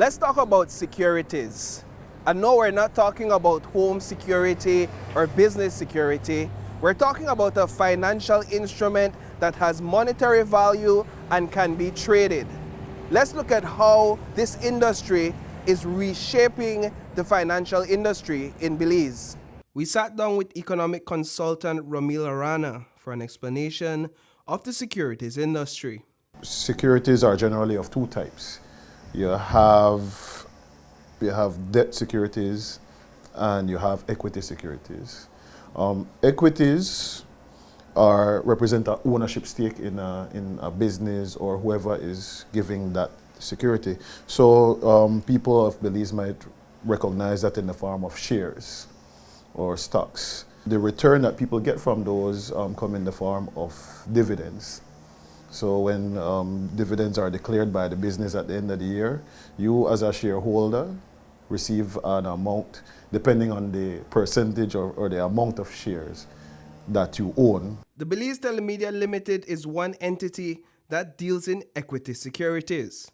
Let's talk about securities. And no, we're not talking about home security or business security. We're talking about a financial instrument that has monetary value and can be traded. Let's look at how this industry is reshaping the financial industry in Belize. We sat down with economic consultant Ramil Arana for an explanation of the securities industry. Securities are generally of two types. You have debt securities and you have equity securities. Equities represent an ownership stake in a business or whoever is giving that security. So people of Belize might recognize that in the form of shares or stocks. The return that people get from those come in the form of dividends. So when dividends are declared by the business at the end of the year, you as a shareholder receive an amount depending on the percentage or the amount of shares that you own. The Belize Telemedia Limited is one entity that deals in equity securities.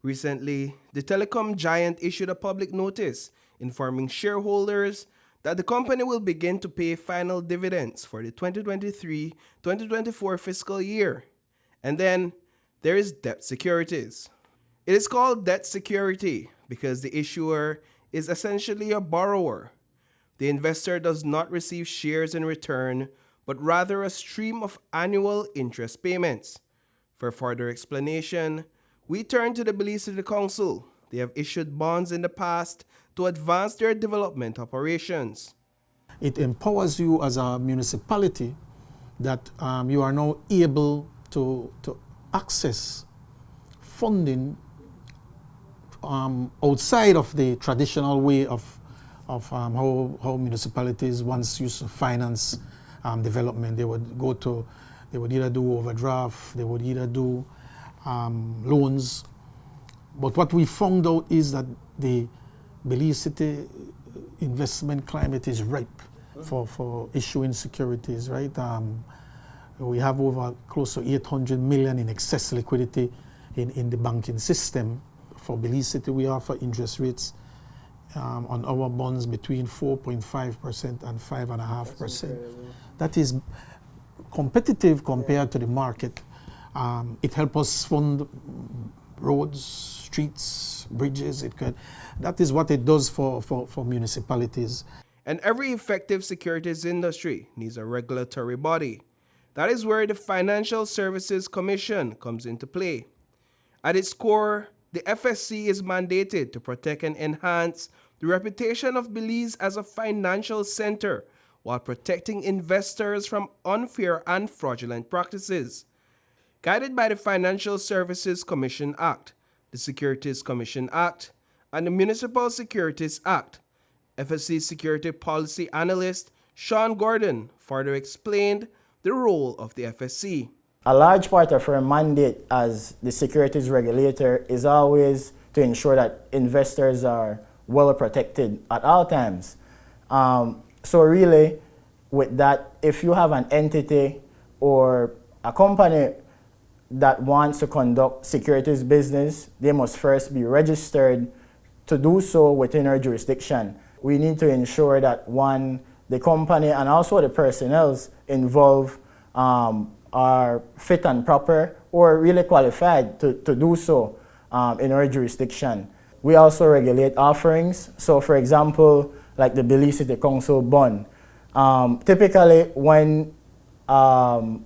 Recently, the telecom giant issued a public notice informing shareholders that the company will begin to pay final dividends for the 2023-2024 fiscal year. And then there is debt securities. It is called debt security because the issuer is essentially a borrower. The investor does not receive shares in return, but rather a stream of annual interest payments. For further explanation, we turn to the Belize City Council. They have issued bonds in the past to advance their development operations. It empowers you as a municipality that you are now able to access funding outside of the traditional way of how municipalities once used to finance development. They would either do overdraft, they would either do loans. But what we found out is that the Belize City investment climate is ripe for issuing securities, right? We have over close to 800 million in excess liquidity in the banking system. For Belize City, we offer interest rates on our bonds between 4.5% and 5.5%. That is competitive compared to the market. It helps us fund roads, streets, bridges. That is what it does for municipalities. And every effective securities industry needs a regulatory body. That is where the Financial Services Commission comes into play. At its core, the FSC is mandated to protect and enhance the reputation of Belize as a financial center while protecting investors from unfair and fraudulent practices. Guided by the Financial Services Commission Act, the Securities Commission Act, and the Municipal Securities Act, FSC Security Policy Analyst Sean Gordon further explained the role of the FSC. A large part of our mandate as the securities regulator is always to ensure that investors are well protected at all times. So really, with that, if you have an entity or a company that wants to conduct securities business, they must first be registered to do so within our jurisdiction. We need to ensure that one, the company and also the personnel involved are fit and proper or really qualified to do so in our jurisdiction. We also regulate offerings. So for example, like the Belize City Council bond. Typically when an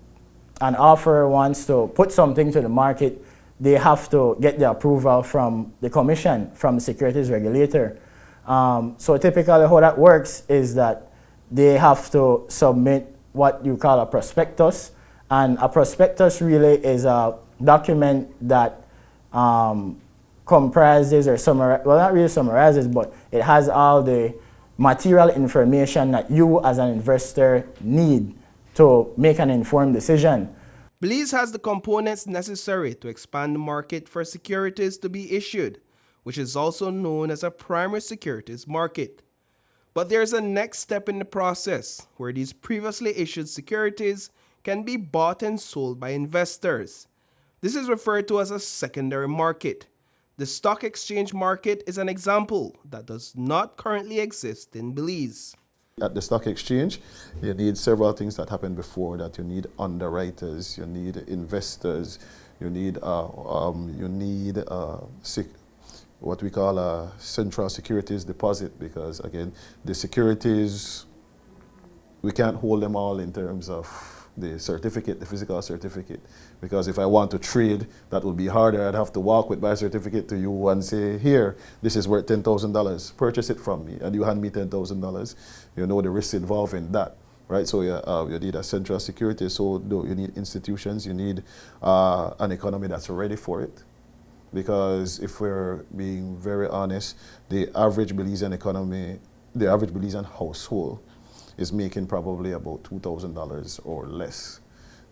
offerer wants to put something to the market, they have to get the approval from the commission, from the securities regulator. So typically how that works is that they have to submit what you call a prospectus. And a prospectus really is a document that comprises or summarizes, well, not really summarizes, but it has all the material information that you as an investor need to make an informed decision. Belize has the components necessary to expand the market for securities to be issued, which is also known as a primary securities market. But there's a next step in the process where these previously issued securities can be bought and sold by investors. This is referred to as a secondary market. The stock exchange market is an example that does not currently exist in Belize. At the stock exchange, you need several things that happened before that. You need underwriters, you need investors, you need what we call a central securities deposit, because again, the securities, we can't hold them all in terms of the certificate, the physical certificate, because if I want to trade, that would be harder. I'd have to walk with my certificate to you and say, here, this is worth $10,000, purchase it from me, and you hand me $10,000. You know the risks involved in that, right? So you need a central security, so you need institutions, you need an economy that's ready for it. Because if we're being very honest, the average Belizean economy, the average Belizean household is making probably about $2,000 or less.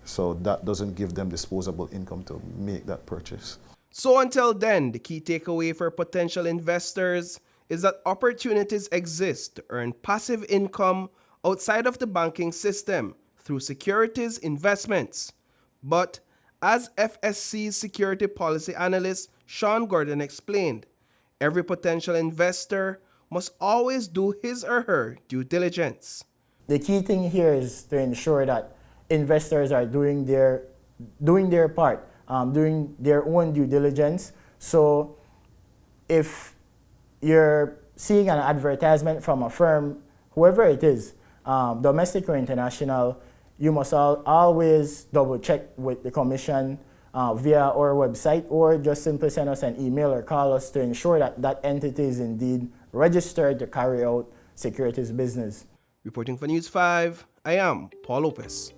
So that doesn't give them disposable income to make that purchase. So until then, the key takeaway for potential investors is that opportunities exist to earn passive income outside of the banking system through securities investments. But as FSC's security policy analyst Sean Gordon explained, every potential investor must always do his or her due diligence. The key thing here is to ensure that investors are doing their part, doing their own due diligence. So if you're seeing an advertisement from a firm, whoever it is, domestic or international, you must always double check with the commission via our website, or just simply send us an email or call us to ensure that that entity is indeed registered to carry out securities business. Reporting for News 5, I am Paul Lopez.